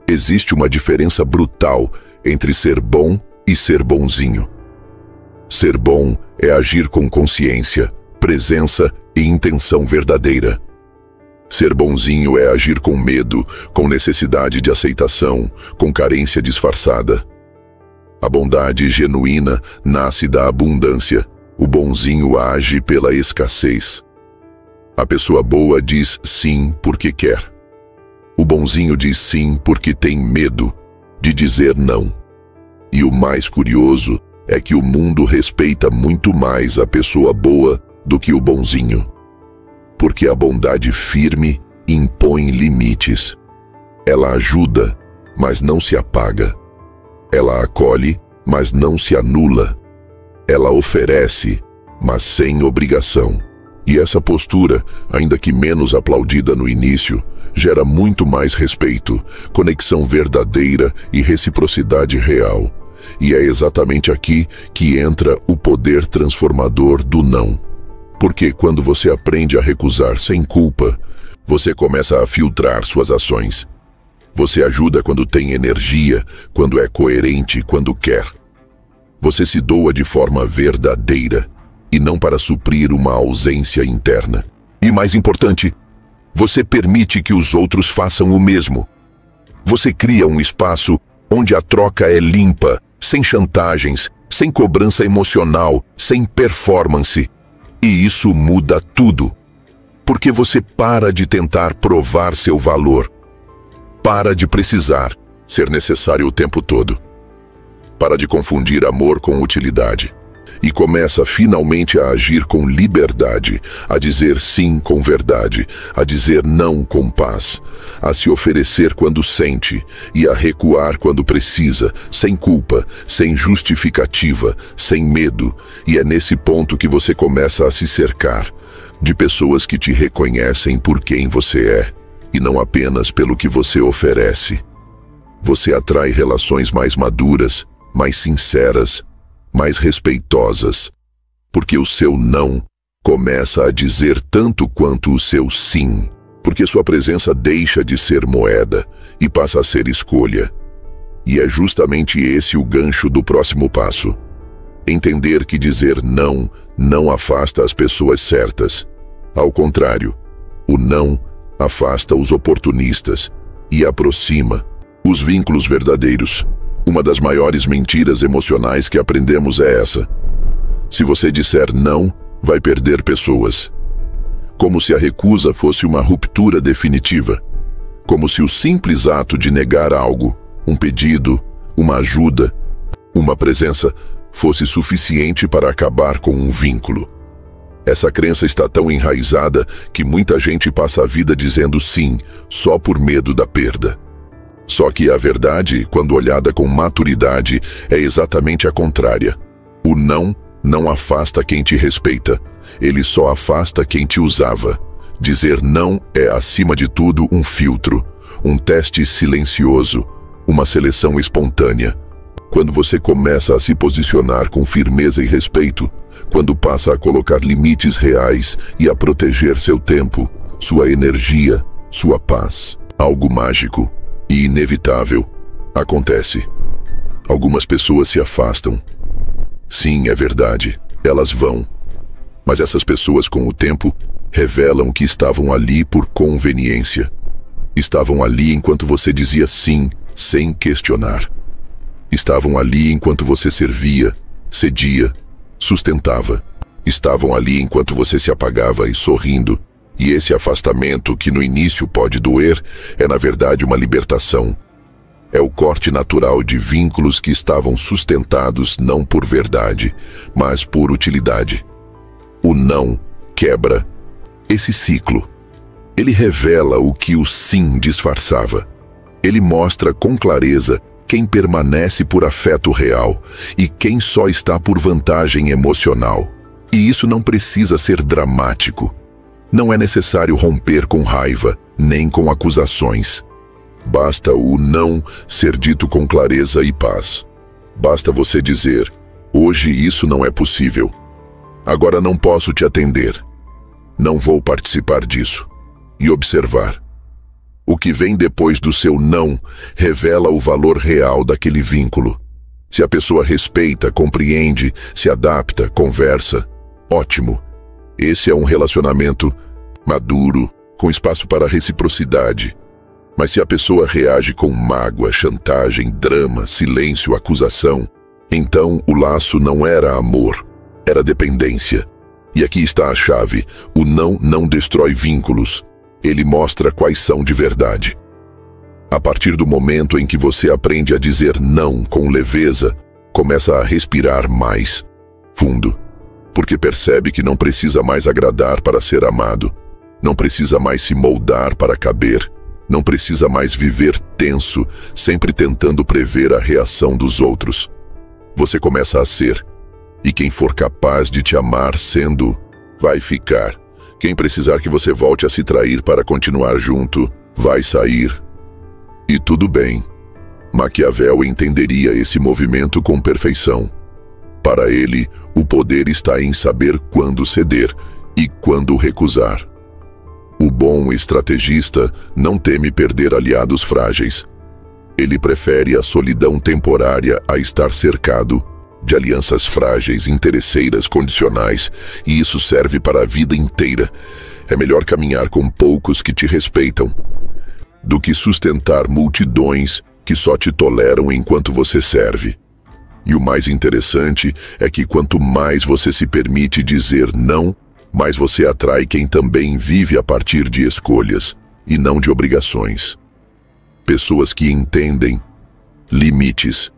Existe uma diferença brutal entre ser bom e ser bonzinho. Ser bom é agir com consciência, presença e intenção verdadeira. Ser bonzinho é agir com medo, com necessidade de aceitação, com carência disfarçada. A bondade genuína nasce da abundância. O bonzinho age pela escassez. A pessoa boa diz sim porque quer. O bonzinho diz sim porque tem medo de dizer não. E o mais curioso é que o mundo respeita muito mais a pessoa boa do que o bonzinho. Porque a bondade firme impõe limites. Ela ajuda, mas não se apaga. Ela acolhe, mas não se anula. Ela oferece, mas sem obrigação. E essa postura, ainda que menos aplaudida no início, gera muito mais respeito, conexão verdadeira e reciprocidade real. E é exatamente aqui que entra o poder transformador do não. Porque quando você aprende a recusar sem culpa, você começa a filtrar suas ações. Você ajuda quando tem energia, quando é coerente, quando quer. Você se doa de forma verdadeira e não para suprir uma ausência interna. E mais importante, você permite que os outros façam o mesmo. Você cria um espaço onde a troca é limpa, sem chantagens, sem cobrança emocional, sem performance. E isso muda tudo. Porque você para de tentar provar seu valor. Para de precisar ser necessário o tempo todo. Para de confundir amor com utilidade. E começa finalmente a agir com liberdade, a dizer sim com verdade, a dizer não com paz, a se oferecer quando sente e a recuar quando precisa, sem culpa, sem justificativa, sem medo. E é nesse ponto que você começa a se cercar de pessoas que te reconhecem por quem você é e não apenas pelo que você oferece. Você atrai relações mais maduras, mais sinceras, mais respeitosas, porque o seu não começa a dizer tanto quanto o seu sim, porque sua presença deixa de ser moeda e passa a ser escolha. E é justamente esse o gancho do próximo passo. Entender que dizer não afasta as pessoas certas. Ao contrário, o não afasta os oportunistas e aproxima os vínculos verdadeiros. Uma das maiores mentiras emocionais que aprendemos é essa. Se você disser não, vai perder pessoas. Como se a recusa fosse uma ruptura definitiva. Como se o simples ato de negar algo, um pedido, uma ajuda, uma presença, fosse suficiente para acabar com um vínculo. Essa crença está tão enraizada que muita gente passa a vida dizendo sim, só por medo da perda. Só que a verdade, quando olhada com maturidade, é exatamente a contrária. O não afasta quem te respeita. Ele só afasta quem te usava. Dizer não é, acima de tudo, um filtro, um teste silencioso, uma seleção espontânea. Quando você começa a se posicionar com firmeza e respeito, quando passa a colocar limites reais e a proteger seu tempo, sua energia, sua paz, algo mágico e inevitável acontece. Algumas pessoas se afastam. Sim, é verdade, elas vão. Mas essas pessoas, com o tempo, revelam que estavam ali por conveniência. Estavam ali enquanto você dizia sim, sem questionar. Estavam ali enquanto você servia, cedia, sustentava. Estavam ali enquanto você se apagava e sorrindo. E esse afastamento, que no início pode doer, é na verdade uma libertação. É o corte natural de vínculos que estavam sustentados não por verdade, mas por utilidade. O não quebra esse ciclo. Ele revela o que o sim disfarçava. Ele mostra com clareza quem permanece por afeto real e quem só está por vantagem emocional. E isso não precisa ser dramático. Não é necessário romper com raiva, nem com acusações. Basta o não ser dito com clareza e paz. Basta você dizer: hoje isso não é possível. Agora não posso te atender. Não vou participar disso. E observar. O que vem depois do seu não revela o valor real daquele vínculo. Se a pessoa respeita, compreende, se adapta, conversa, ótimo. Esse é um relacionamento maduro, com espaço para reciprocidade. Mas se a pessoa reage com mágoa, chantagem, drama, silêncio, acusação, então o laço não era amor, era dependência. E aqui está a chave: o não destrói vínculos, ele mostra quais são de verdade. A partir do momento em que você aprende a dizer não com leveza, começa a respirar mais fundo, porque percebe que não precisa mais agradar para ser amado, não precisa mais se moldar para caber, não precisa mais viver tenso, sempre tentando prever a reação dos outros. Você começa a ser, e quem for capaz de te amar sendo, vai ficar. Quem precisar que você volte a se trair para continuar junto, vai sair. E tudo bem. Maquiavel entenderia esse movimento com perfeição. Para ele, o poder está em saber quando ceder e quando recusar. O bom estrategista não teme perder aliados frágeis. Ele prefere a solidão temporária a estar cercado de alianças frágeis, interesseiras, condicionais, e isso serve para a vida inteira. É melhor caminhar com poucos que te respeitam do que sustentar multidões que só te toleram enquanto você serve. E o mais interessante é que quanto mais você se permite dizer não, mais você atrai quem também vive a partir de escolhas e não de obrigações. Pessoas que entendem limites,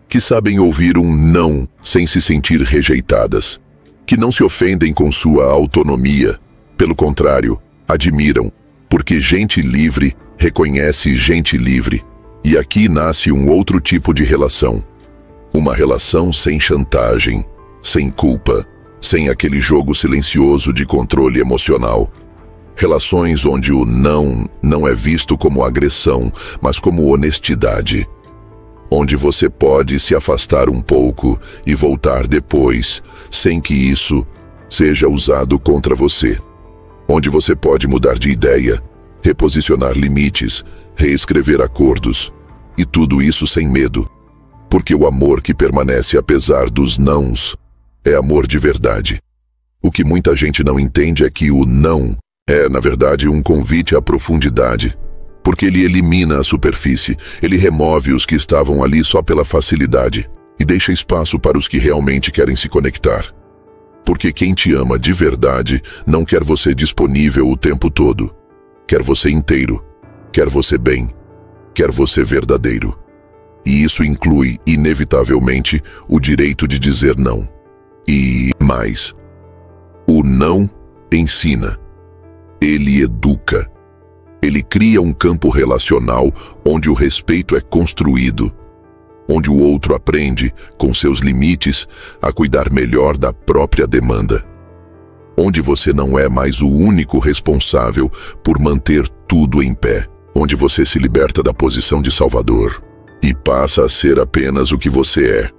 que sabem ouvir um não sem se sentir rejeitadas, que não se ofendem com sua autonomia, pelo contrário, admiram, porque gente livre reconhece gente livre. E aqui nasce um outro tipo de relação. Uma relação sem chantagem, sem culpa, sem aquele jogo silencioso de controle emocional. Relações onde o não é visto como agressão, mas como honestidade. Onde você pode se afastar um pouco e voltar depois, sem que isso seja usado contra você. Onde você pode mudar de ideia, reposicionar limites, reescrever acordos, e tudo isso sem medo. Porque o amor que permanece apesar dos nãos é amor de verdade. O que muita gente não entende é que o não é, na verdade, um convite à profundidade. Porque ele elimina a superfície, ele remove os que estavam ali só pela facilidade e deixa espaço para os que realmente querem se conectar. Porque quem te ama de verdade não quer você disponível o tempo todo. Quer você inteiro, quer você bem, quer você verdadeiro. E isso inclui, inevitavelmente, o direito de dizer não. E mais, o não ensina, ele educa. Ele cria um campo relacional onde o respeito é construído, onde o outro aprende, com seus limites, a cuidar melhor da própria demanda. Onde você não é mais o único responsável por manter tudo em pé. Onde você se liberta da posição de salvador e passa a ser apenas o que você é.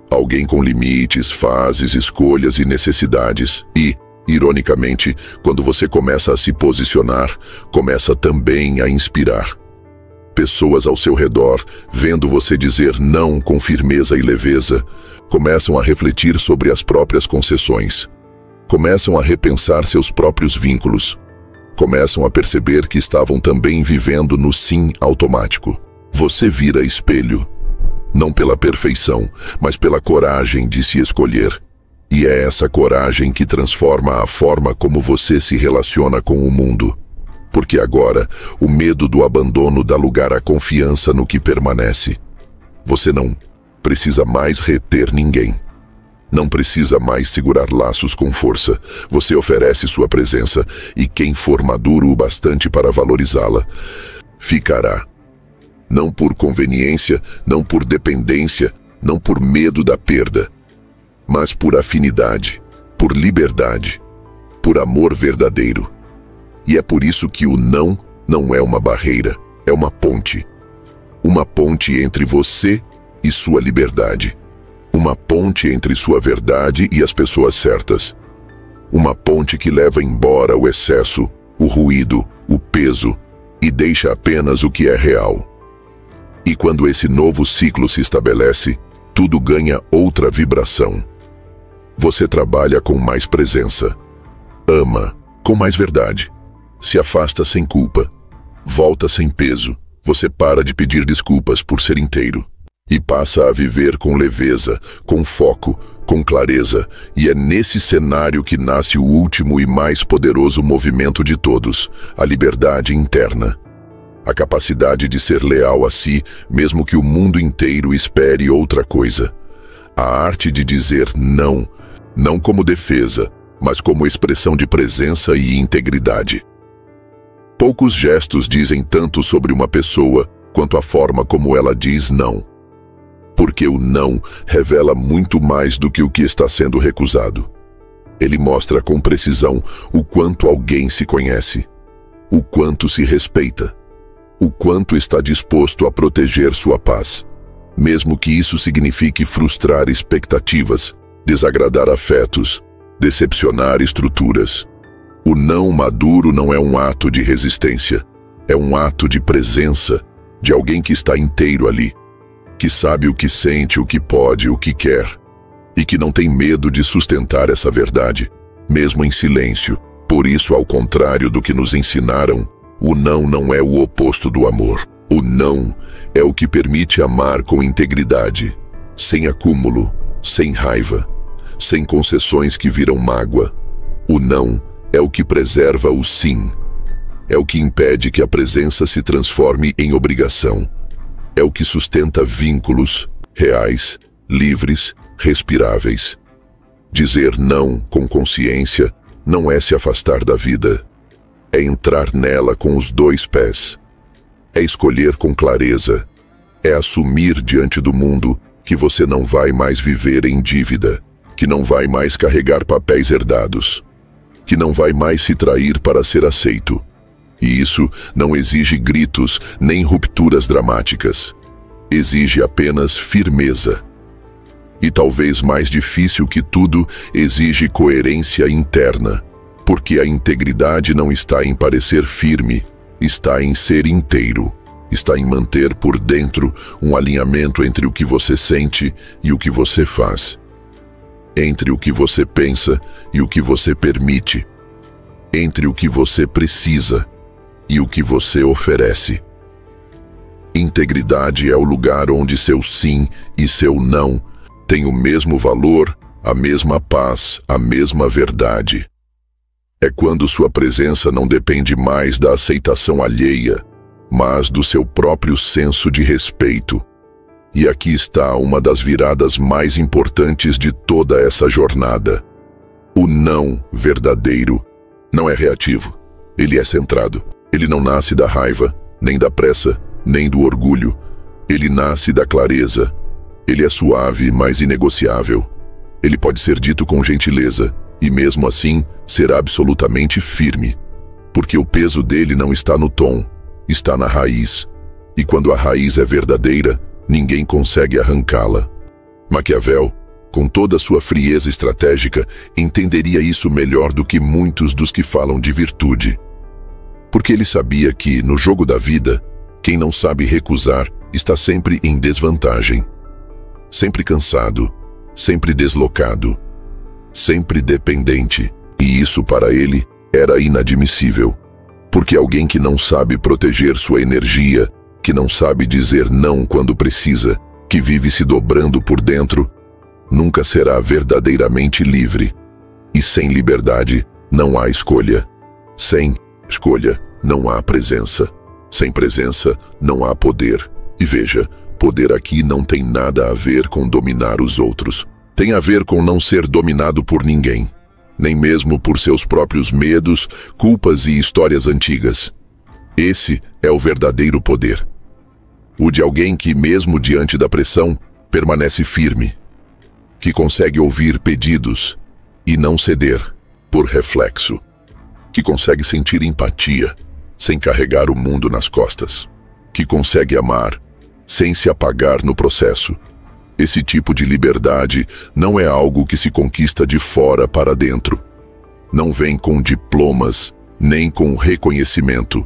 Alguém com limites, fases, escolhas e necessidades. E, ironicamente, quando você começa a se posicionar, começa também a inspirar. Pessoas ao seu redor, vendo você dizer não com firmeza e leveza, começam a refletir sobre as próprias concessões. Começam a repensar seus próprios vínculos. Começam a perceber que estavam também vivendo no sim automático. Você vira espelho, não pela perfeição, mas pela coragem de se escolher. E é essa coragem que transforma a forma como você se relaciona com o mundo. Porque agora, o medo do abandono dá lugar à confiança no que permanece. Você não precisa mais reter ninguém. Não precisa mais segurar laços com força. Você oferece sua presença e quem for maduro o bastante para valorizá-la, ficará. Não por conveniência, não por dependência, não por medo da perda, mas por afinidade, por liberdade, por amor verdadeiro. E é por isso que o não é uma barreira, é uma ponte. Uma ponte entre você e sua liberdade. Uma ponte entre sua verdade e as pessoas certas. Uma ponte que leva embora o excesso, o ruído, o peso e deixa apenas o que é real. E quando esse novo ciclo se estabelece, tudo ganha outra vibração. Você trabalha com mais presença, ama com mais verdade, Se afasta sem culpa. Volta sem peso. Você para de pedir desculpas por ser inteiro. E passa a viver com leveza, com foco, com clareza. E é nesse cenário que nasce o último e mais poderoso movimento de todos, a liberdade interna. A capacidade de ser leal a si, mesmo que o mundo inteiro espere outra coisa. A arte de dizer não, não como defesa, mas como expressão de presença e integridade. Poucos gestos dizem tanto sobre uma pessoa quanto a forma como ela diz não. Porque o não revela muito mais do que o que está sendo recusado. Ele mostra com precisão o quanto alguém se conhece, o quanto se respeita, o quanto está disposto a proteger sua paz, mesmo que isso signifique frustrar expectativas, desagradar afetos, decepcionar estruturas. O não maduro não é um ato de resistência, é um ato de presença, de alguém que está inteiro ali, que sabe o que sente, o que pode, o que quer, e que não tem medo de sustentar essa verdade, mesmo em silêncio. Por isso, ao contrário do que nos ensinaram, o não é o oposto do amor. O não é o que permite amar com integridade, sem acúmulo, sem raiva, sem concessões que viram mágoa. O não é o que preserva o sim. É o que impede que a presença se transforme em obrigação. É o que sustenta vínculos reais, livres, respiráveis. Dizer não com consciência não é se afastar da vida. É entrar nela com os dois pés. É escolher com clareza. É assumir diante do mundo que você não vai mais viver em dívida, que não vai mais carregar papéis herdados, que não vai mais se trair para ser aceito. E isso não exige gritos nem rupturas dramáticas. Exige apenas firmeza. E talvez mais difícil que tudo, exige coerência interna. Porque a integridade não está em parecer firme, está em ser inteiro. Está em manter por dentro um alinhamento entre o que você sente e o que você faz. Entre o que você pensa e o que você permite. Entre o que você precisa e o que você oferece. Integridade é o lugar onde seu sim e seu não têm o mesmo valor, a mesma paz, a mesma verdade. É quando sua presença não depende mais da aceitação alheia, mas do seu próprio senso de respeito. E aqui está uma das viradas mais importantes de toda essa jornada. O não verdadeiro não é reativo, ele é centrado. Ele não nasce da raiva, nem da pressa, nem do orgulho. Ele nasce da clareza. Ele é suave, mas inegociável. Ele pode ser dito com gentileza, e mesmo assim, ser absolutamente firme. Porque o peso dele não está no tom, está na raiz. E quando a raiz é verdadeira, ninguém consegue arrancá-la. Maquiavel, com toda a sua frieza estratégica, entenderia isso melhor do que muitos dos que falam de virtude. Porque ele sabia que, no jogo da vida, quem não sabe recusar está sempre em desvantagem. Sempre cansado, sempre deslocado, sempre dependente. E isso para ele era inadmissível. Porque alguém que não sabe proteger sua energia, que não sabe dizer não quando precisa, que vive se dobrando por dentro, nunca será verdadeiramente livre. E sem liberdade não há escolha. Sem escolha não há presença. Sem presença não há poder. E veja, poder aqui não tem nada a ver com dominar os outros. Tem a ver com não ser dominado por ninguém, nem mesmo por seus próprios medos, culpas e histórias antigas. Esse é o verdadeiro poder. O de alguém que, mesmo diante da pressão, permanece firme, que consegue ouvir pedidos e não ceder por reflexo, que consegue sentir empatia sem carregar o mundo nas costas, que consegue amar sem se apagar no processo. Esse tipo de liberdade não é algo que se conquista de fora para dentro. Não vem com diplomas, nem com reconhecimento.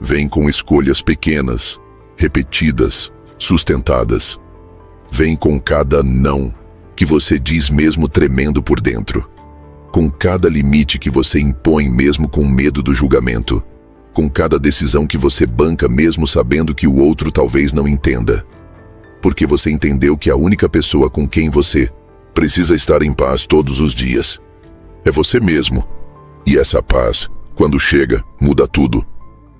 Vem com escolhas pequenas, repetidas, sustentadas. Vem com cada não que você diz mesmo tremendo por dentro. com cada limite que você impõe mesmo com medo do julgamento, com cada decisão que você banca mesmo sabendo que o outro talvez não entenda. Porque você entendeu que a única pessoa com quem você precisa estar em paz todos os dias é você mesmo. E essa paz, quando chega, muda tudo,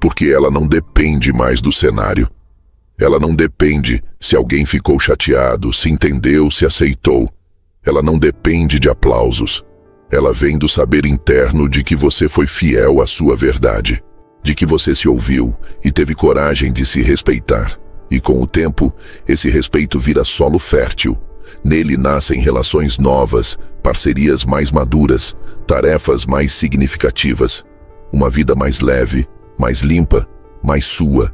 porque ela não depende mais do cenário. Ela não depende se alguém ficou chateado, se entendeu, se aceitou. Ela não depende de aplausos. Ela vem do saber interno de que você foi fiel à sua verdade, de que você se ouviu e teve coragem de se respeitar. E com o tempo, esse respeito vira solo fértil. Nele nascem relações novas, parcerias mais maduras, tarefas mais significativas, uma vida mais leve, mais limpa, mais sua.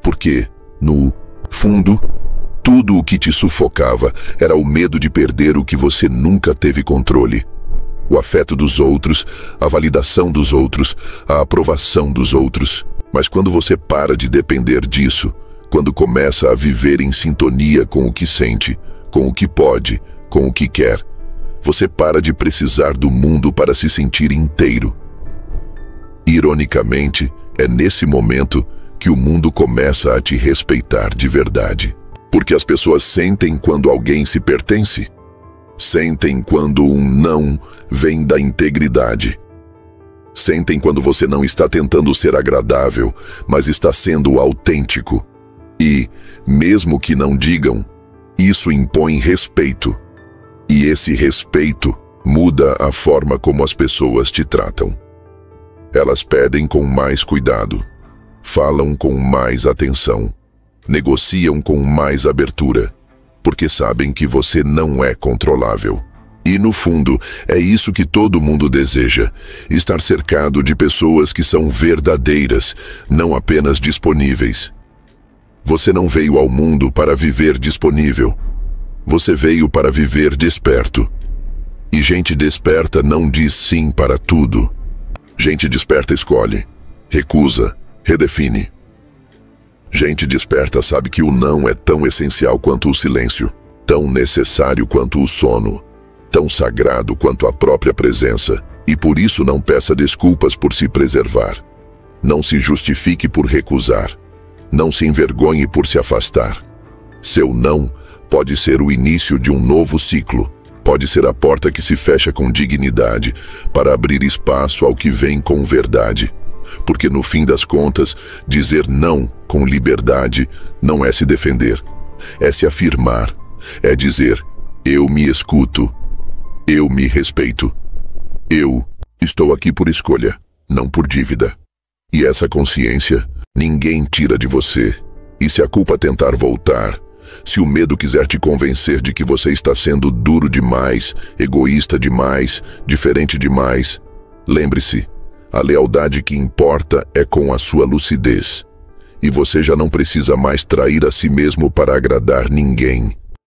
Porque, no fundo, tudo o que te sufocava era o medo de perder o que você nunca teve controle. O afeto dos outros, a validação dos outros, a aprovação dos outros. Mas quando você para de depender disso, quando começa a viver em sintonia com o que sente, com o que pode, com o que quer, você para de precisar do mundo para se sentir inteiro. Ironicamente, é nesse momento que o mundo começa a te respeitar de verdade. Porque as pessoas sentem quando alguém se pertence. Sentem quando um não vem da integridade. Sentem quando você não está tentando ser agradável, mas está sendo autêntico. E, mesmo que não digam, isso impõe respeito. E esse respeito muda a forma como as pessoas te tratam. Elas pedem com mais cuidado, falam com mais atenção, negociam com mais abertura, porque sabem que você não é controlável. E no fundo, é isso que todo mundo deseja, estar cercado de pessoas que são verdadeiras, não apenas disponíveis. Você não veio ao mundo para viver disponível. Você veio para viver desperto. E gente desperta não diz sim para tudo. Gente desperta escolhe, recusa, redefine. Gente desperta sabe que o não é tão essencial quanto o silêncio, tão necessário quanto o sono, tão sagrado quanto a própria presença, e por isso não peça desculpas por se preservar. Não se justifique por recusar. Não se envergonhe por se afastar. Seu não pode ser o início de um novo ciclo. Pode ser a porta que se fecha com dignidade para abrir espaço ao que vem com verdade. Porque no fim das contas, dizer não com liberdade não é se defender, é se afirmar, é dizer: eu me escuto, eu me respeito, eu estou aqui por escolha, não por dívida. E essa consciência ninguém tira de você. E se a culpa tentar voltar, se o medo quiser te convencer de que você está sendo duro demais, egoísta demais, diferente demais, lembre-se, a lealdade que importa é com a sua lucidez. E você já não precisa mais trair a si mesmo para agradar ninguém.